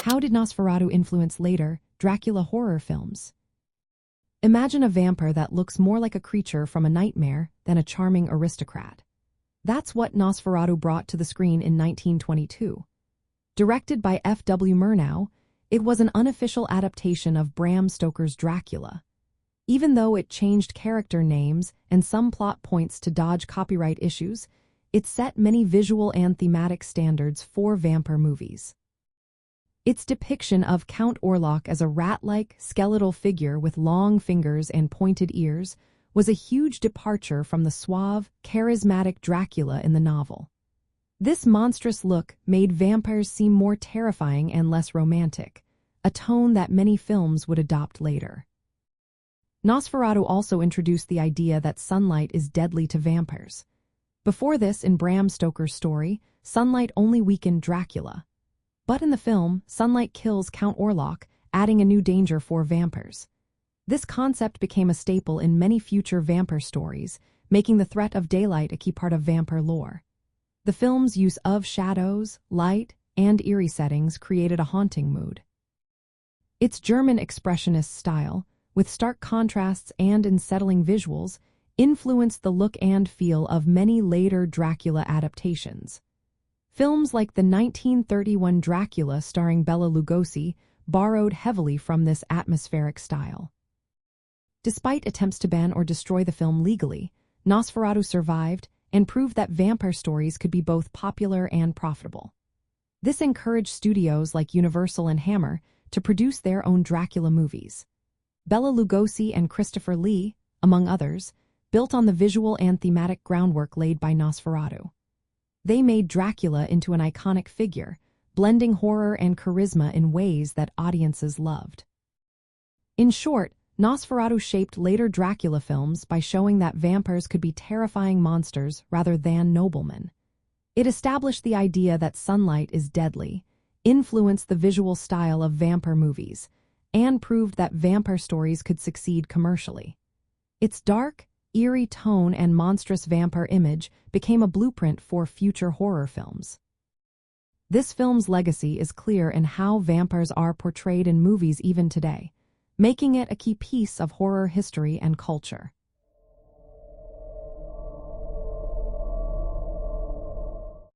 How did Nosferatu influence later Dracula horror films? Imagine a vampire that looks more like a creature from a nightmare than a charming aristocrat. That's what Nosferatu brought to the screen in 1922. Directed by F.W. Murnau, it was an unofficial adaptation of Bram Stoker's Dracula. Even though it changed character names and some plot points to dodge copyright issues, it set many visual and thematic standards for vampire movies. Its depiction of Count Orlok as a rat-like, skeletal figure with long fingers and pointed ears was a huge departure from the suave, charismatic Dracula in the novel. This monstrous look made vampires seem more terrifying and less romantic, a tone that many films would adopt later. Nosferatu also introduced the idea that sunlight is deadly to vampires. Before this, in Bram Stoker's story, sunlight only weakened Dracula. But in the film, sunlight kills Count Orlok, adding a new danger for vampires. This concept became a staple in many future vampire stories, making the threat of daylight a key part of vampire lore. The film's use of shadows, light, and eerie settings created a haunting mood. Its German Expressionist style, with stark contrasts and unsettling visuals, influenced the look and feel of many later Dracula adaptations. Films like the 1931 Dracula starring Bela Lugosi borrowed heavily from this atmospheric style. Despite attempts to ban or destroy the film legally, Nosferatu survived and proved that vampire stories could be both popular and profitable. This encouraged studios like Universal and Hammer to produce their own Dracula movies. Bela Lugosi and Christopher Lee, among others, built on the visual and thematic groundwork laid by Nosferatu. They made Dracula into an iconic figure, blending horror and charisma in ways that audiences loved. In short, Nosferatu shaped later Dracula films by showing that vampires could be terrifying monsters rather than noblemen. It established the idea that sunlight is deadly, influenced the visual style of vampire movies, and proved that vampire stories could succeed commercially. Its dark, eerie tone and monstrous vampire image became a blueprint for future horror films. This film's legacy is clear in how vampires are portrayed in movies even today, making it a key piece of horror history and culture.